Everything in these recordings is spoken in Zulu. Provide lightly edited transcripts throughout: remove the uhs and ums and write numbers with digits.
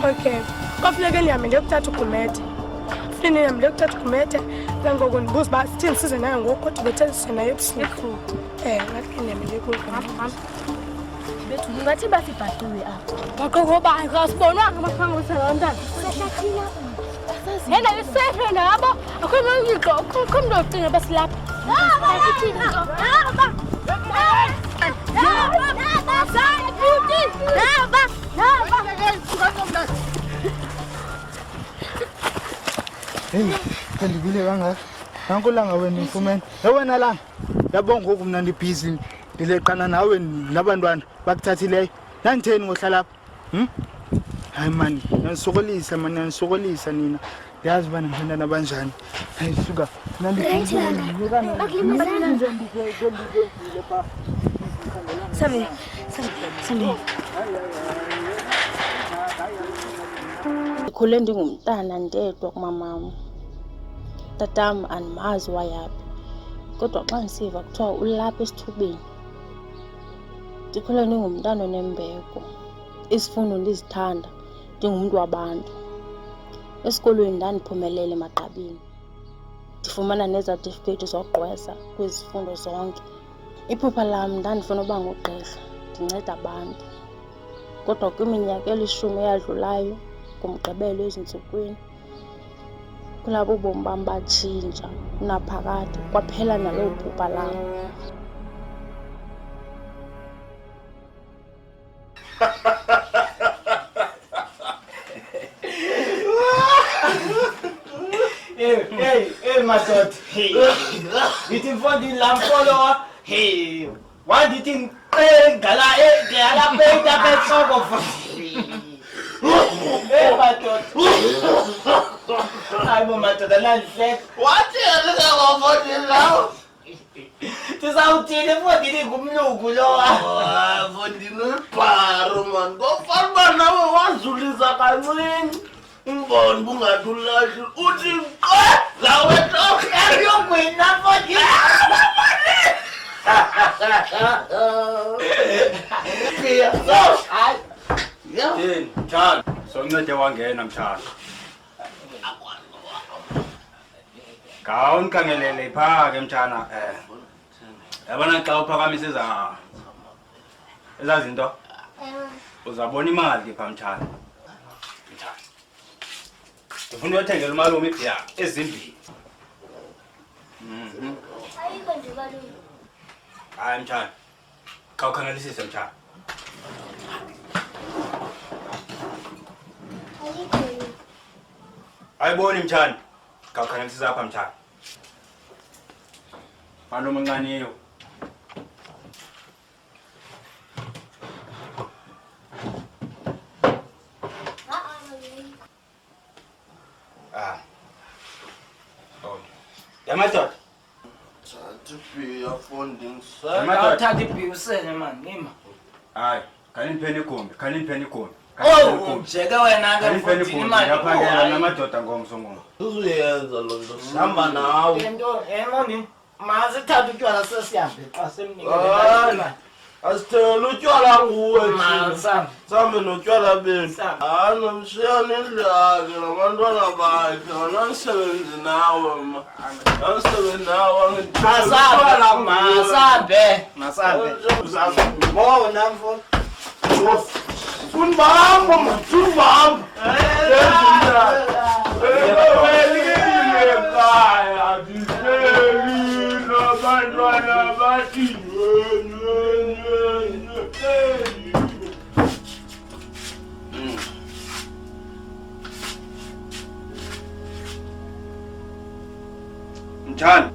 Okay. Kwafika niyami ngiyokuthatha uGumede. Fini niyami ngiyokuthatha uGumede. Ngakho ngibuza ba still size naye ngoku kodwa bethelise naye ebusuku. Ngathi niyami ngiyokuzama. Bethu ngathi basibhaqiwe apha. Baqoko ba ngasibonwanga amakhanga uselantana. Sahlathina. Yena isefe nabo. Akhona uyixo, khomdo ucinga basilapha. Hey, sendibile kangaka. Nanku langa wena mfumene. Wena langa. Yabonga ngoku mina ndibhizi ndileqana nawe nabantwana bakuthathileyo. Nanditheni ngohlala lapha? Hayi man, niyanisokolisa nina. Yazi bana ngibona abanjani. Hayi suka. Sabe. Ndikhule ndingumntana ndedwa kumamam. Tatam andimazi wayaphi. Kodwa xa ndisiva kuthiwa ulapha esithubeni. Ndikhule ndingumntana onembeko. Isifundo ndizithanda, ndingumntu wabantu. Esikolweni ndandiphumelele emagqabini. Ndifumana nezatifiketi zogqwesa kwizifundo zonke. Iphupha lam ndandifuna uba ngugqirha, ndinceda abantu. Kodwa kwiminyaka eli-10 eyadlulayo, ngumgqibelo ezintsukwini, kulapho ubomi bam batshintsha, unaphakade, kwaphela naloo phupha lam. Hey, madoda. Ngithi mfundi lamfolowa. Hey, why do you think ngala penta pesoko futhi? Hey, madoda. Hayi madoda lanhle. Wathi yena ngofundi lawo. Tisawuthini futhi ngumlungu lo. Fundi nobharo man. Ngofanele nawe wazulisa kancane. Umboni bungathulashi uthi lawe to yongwina futhi. Yini, Mtshana, soncede wangena Mtshana. Ngawunikhangelele phaa ke Mtshana. Yabona xa uphakamisa eza zinto uzabona imali ke phaa Mtshana. Mtshana, ndifuna uyothengela umalume ibhiya ezimbini. Ayikho nje kaloku. Hayi Mtshana, xa ukhangelisise Mtshana. Ayiboni Mtshana, xa ukhangelisise apha Mtshana. Malume uncaniyo. Yamadoda. Thathi funding sir. Thathi ibhiyusene man, ngima. Hayi, kanipheni igumbi. Oh, mjeke wena ke futhi imali. Yaphangela namadoda ngomsongo. Uzuyenza lo nto. Hamba nawe. Into emoni masithatha utywala sesihambe xa semnika. Asithela utywala nguwe thina. Sambe notywala bethu. Hayi nomshiyane indlake nabantwana bakhe. Awunamsebenzi nawe ma. Awusebenzi nawe. Masambe. Bona mfo. Tumbamba. Mtshana.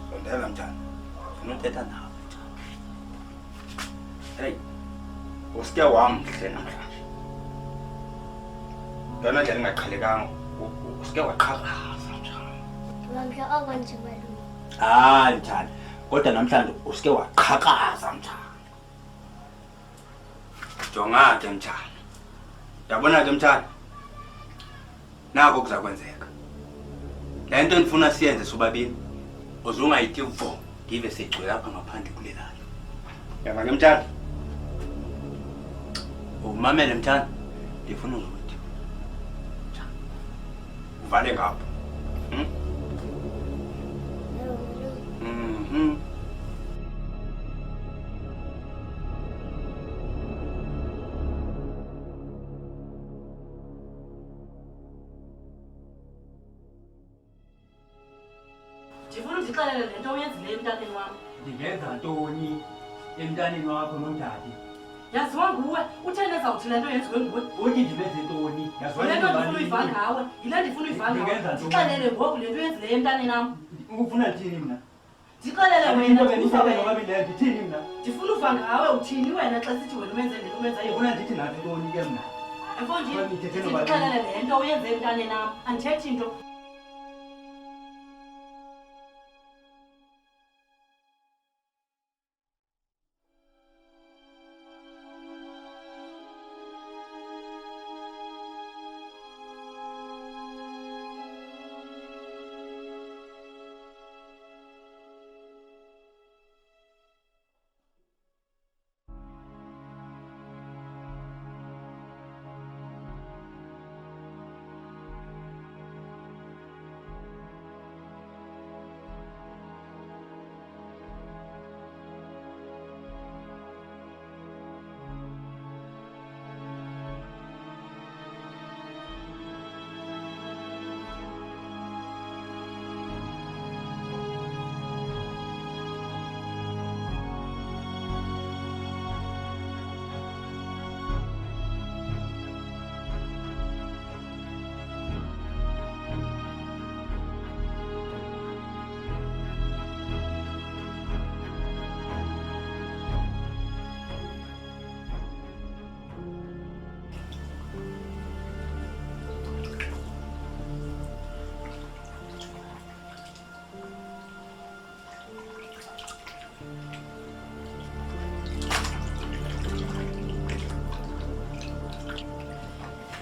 Sondela mtshana. Ufuna uthetha nawe mtshana. Hey. Usike wamhle namhlanje. Yona nje ngaqhelekanga. Usike waqhakaza mtshana. Ngamhla akanje malume. Hayi mtshana. Kodwa namhlanje usike waqhakaza mtshana. Jonga ke mtshana. Yabona ke mtshana. Nako kuzakwenzeka. Le nto ndifuna siyenze sobabini. Uzungayithi vo, ngibe segcwele lapha ngaphandle kulelala. Yaba ke mtshana. Umamele mtshana. Ndifuna ukuthi. Uvale ngapha. Ndifuna undixelele le nto uyenzileyo emntaneni wam. Ndingenza ntoni emntaneni wakho nondadi? Yaziwa nguwe, utheni ezawuthi le nto yenziwe nguwe? Uthi ndibenze ntoni? Le nto ndifuna uyiva ngawe, yile ndifuna uyiva ngawe. Ndixelele ngoku le nto uyenzileyo emntaneni wam. Ufuna thini mna? Ndixelele wena. Ndithini mna? Ndifuna uva ngawe uthini wena xa sithi wena umenze le nto umenza yona. Ufuna ndithi nathi ntoni ke mna? Mfondini, ndixelele le nto uyenze emntaneni wam. Andithethi nto.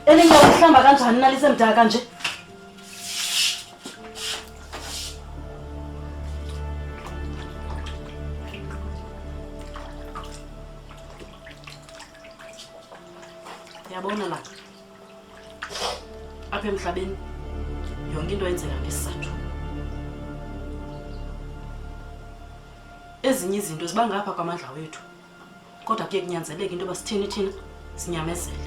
Elinye uhlamba kanjani nalisemdaka nje? Yabona la. Apha emhlabeni yonke into yenzeka ngesizathu. Ezinye izinto ziba ngapha kwamandla wethu. Kodwa kuye kunyanzeleke into basithini thina sinyamezele.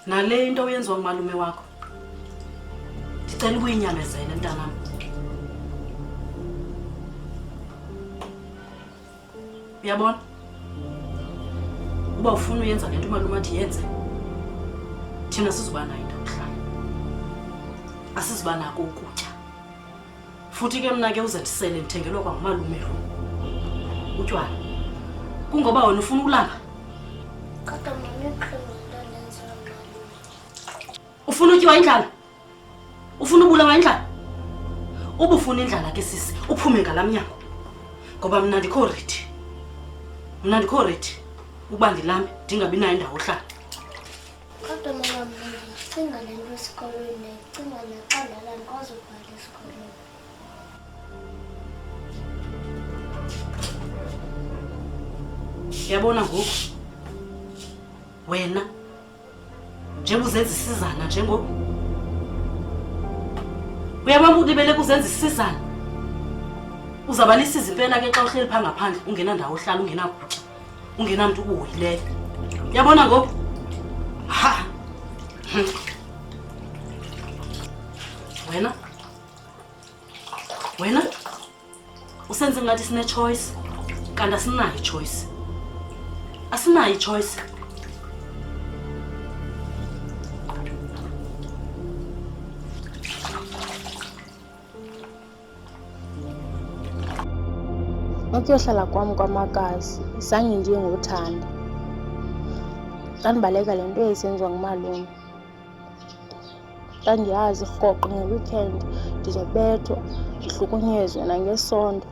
Nale into uyenziwa ngumalume wakho. Ndicela ukuyinyamezela mntanami. Uyabona? Uba ufuna uyenza le nto umalume athi yenze, thina sizoba nayo indawo yokuhlala. Asizoba nako ukutya. Futhi ke mna ke uze ndisele ndithengelwa kwangumalume lo. Utywala. Kungoba wena ufuna ukulamba. Kodwa mama Ufuna utyiwa indlala? Ufuna ubulawa indlala? Uba ufuna indlala ke sisi, uphume ngalamnyango. Ngoba mna ndikho ready. Mna ndikho ready ukuba ndilambe ndingabi nayo indawo ohlala. Kodwa mama ndicinga le nto esikolweni, ndicinga naxa ndala ndikwazi ukubhala esikolweni. Yabona ngoku wena njengoba uzenza isizana njengoba uyabona ulibele kuzenza isizana uzabalisiza impela ke xa uhleli pha ngaphandle ungena ndawo ohlala ungena kutya ungenamntu ukuhoyileyo yabona ngoku ha wena usenze ngathi sine choice kanti asinayo choice asinayo choice Ukuyohlala kwam kwamakazi zange ndiye ngothanda. Ndandibaleka le nto yayisenziwa ngumalume. Ndandiyazi rhoqo nge-weekend ndizobethwa, ndihlukunyezwe nangesondo.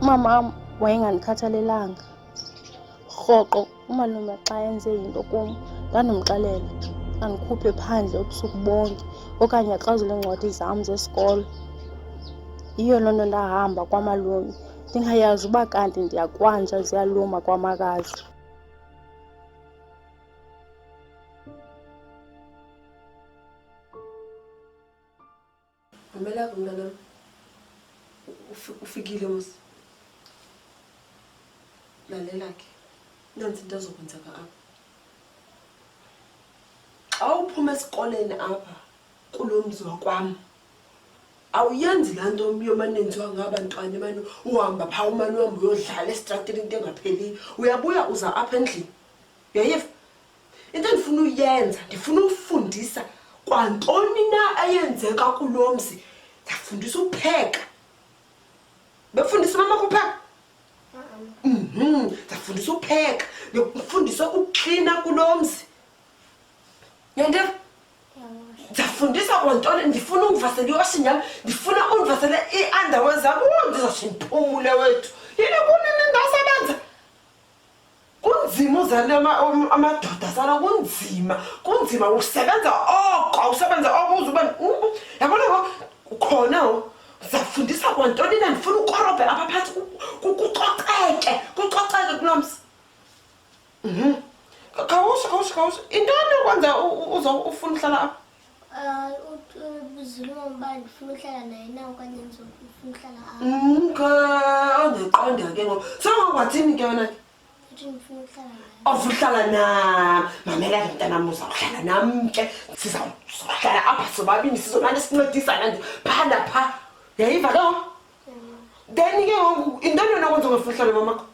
Umamam wayengandikhathalelanga. Rhoqo umalume xa enze into kum ndandimxelela andikhuphe phandle ubusuku bonke okanye axazule iincwadi zam zesikolo. Yiyo loo nto ndahamba kwamalume ndingayazi uba kanti ndiyakwanja ziyaluma kwamakazi. Mamelaka mntanam, ufikile mos. Lalela ke, nansi into ezokwenzeka apha. Xa uphuma esikoleni apha kulo mzi wakwam, awuyenzi laa nto yomane nenziwa ngabantwana emane uhamba phaa umane uhambe uyodlala esitrateni into engapheliyo. Uyabuya uza apha endlini. Uyayiva? Into endifuna uyenza, ndifuna ufundisa kwantoni na ayenzeka kulo mzi. Ndafundisa ukupheka. Befundisa mama kupheka? Ndafundisa ukupheka. Ndifundisa ukuklina kulo mzi. Yandeva? Ndafundisa kwantoni, ndifuna ungivasela iwashing yam, ndifuna ungivasela ii-underwear zam. Ndizawutsho ndiphumule wethu. Yini kunini ndasebenza? Kunzima uzale amadoda sana, kunzima usebenza oko, uze uba yabona khona ndizafundisa kwantoni na, ndifuna ukorobhe apha phantsi kucoceke kulo mzi. Khawusho intoni ukwenza ufuna uhlala apha? Uzile umama ndifuna uhlala naye na okanye ndifuna uhlala apha. Andiqonda ke ngoku sengakwathini ke wena ke? Ndifuna uhlala naye. Awuhlala nam. Mamela ke mntanam, uzawuhlala nam ke. Sizohlala apha sobabini sizomane sincedisana nje phaa naphaa. Yayiva ke ngoku? Then ke ngoku intoni yona kwenza ungafuna uhlala nomamakho?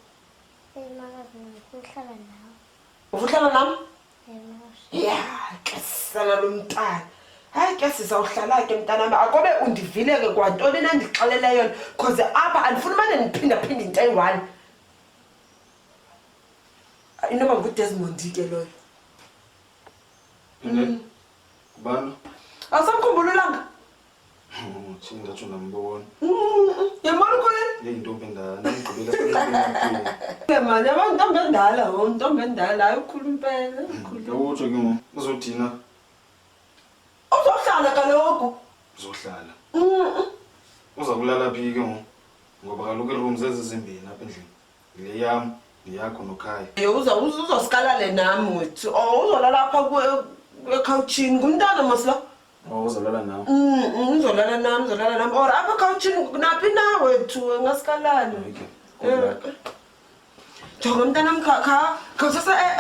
Makazi ndifuna uhlala nawe. Ufuna uhlala nam? Ya, ke sana lo mntana. Hayi ke sizawuhlala ke mntanam, akobe undivile ke kwantoni na ndixelele yona because apha andifuna umane ndiphinda into eyi-one. Inoba nguDesmond ke loyo. Kubani? Awusamkhumbulanga? Thina ndatsho ndambona. Yabona ukhuleni? Yeyintombi endala, ngigqibela siqinile. Mani, abantombi endala, ntombi endala, hayi ukhulu impela. Yawutsho ke ngoku, uzothina? Uzohlala kaloku. Uzohlala. Uza kulala phi ke ngoku? Ngoba kaloku iirooms ezizimbini apha endlini. Le yam, neyakho noKhaya. Uzosikalale nami wethu. Uzolala apha ekhawutshini, ngumntana mos lo. Uzolala nawe? Uzolala nami. Or apha ekhawutshini naphi na wethu, ngasikalale. Jonga mntanam,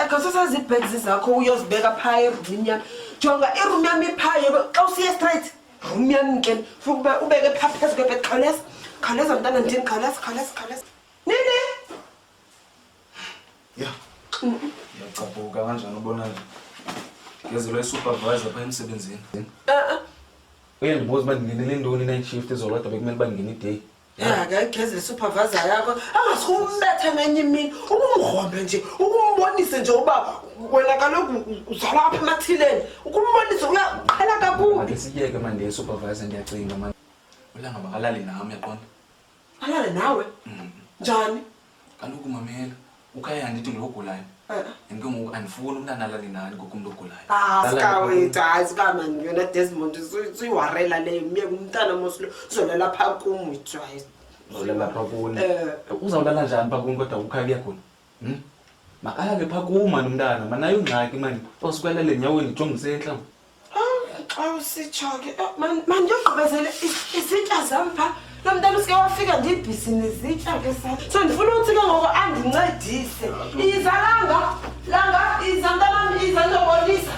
khawusasazi iibhegzi zakho uyozibeka phaa erumini yam. Jonga irum yam iphaa, xa usiya straight rum yam ke fukuba ubeke phaa phezu kwebhedi. Khawuleza mntana, ndini khawuleza. Nini? Ya. Ngiyacaphuka kanjani ubona nje? Ngezelwe isupervisor phaa emsebenzini. Uyandibuza uba ndingenele ntoni night shift ezolodwa bekumele uba ndingene i-day. Akayigezele supervisor yakho angasukumbetha ngenye imini ukumgrombe nje ukumbonise nje uba wena kaloku uzala apha emathileni, ukumbonise uyaqhala kakhulu. Ake siyeke manje ye-supervisor, ndiyacinga manje ulanga makalale nami, uyaqonda? Alale nawe? Njani? Kaloku mamela uKhaya ndithi ngilogulayo and ke ngoku andifuni umntana alale nani ngokumntu ogulayo. Sikawethu, hayi sikamani yona Desmond suyiwarela leyo, myeka umntana moslo uzolala phaa kum wethu. Uzolala phaa kuni? Uzawulala njani phaa kuni kodwa uKhaya kuya khona? Makalale phaa kum mani umntana, manayo ingxaki mani. Usukwelele enyaweni jongise entla. Awusitsho ke mani ndiyogqibezele izitya zam phaa. Lo mntana usike wafika ndiyibhisini zitya ke sa. So ndifuna ukuthi ke ngoku andincedise. Iza langa, iza mntanam, iza ndizobonisa.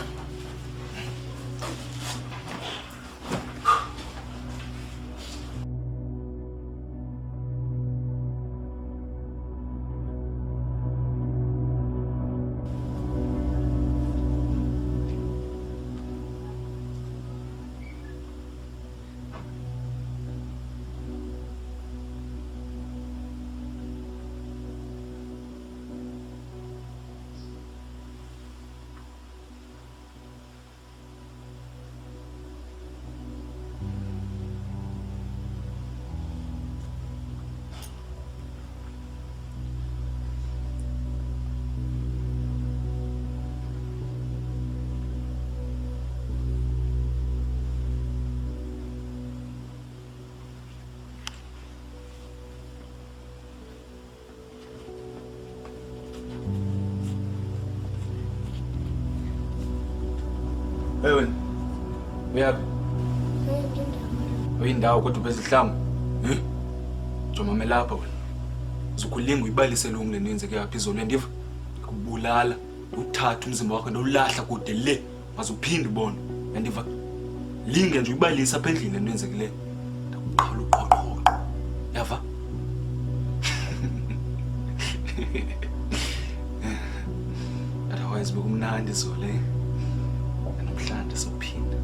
Hey wena. Uyaphi? Uyindawo kodwa ubezihlambu. Jomame lapha wena. Uzukulinga uyibalise lo ngene yenze yaphi izolo ndiva. Kubulala, uthatha umzimba wakho ndolahla kude le. Mazuphinde ubone. Yandiva. Linge nje uyibalisa apha endlini lento yenzekileyo. Ndakuqhala uqoqo. Yava? Otherwise bekumnandi izolo namhlanje sophinda.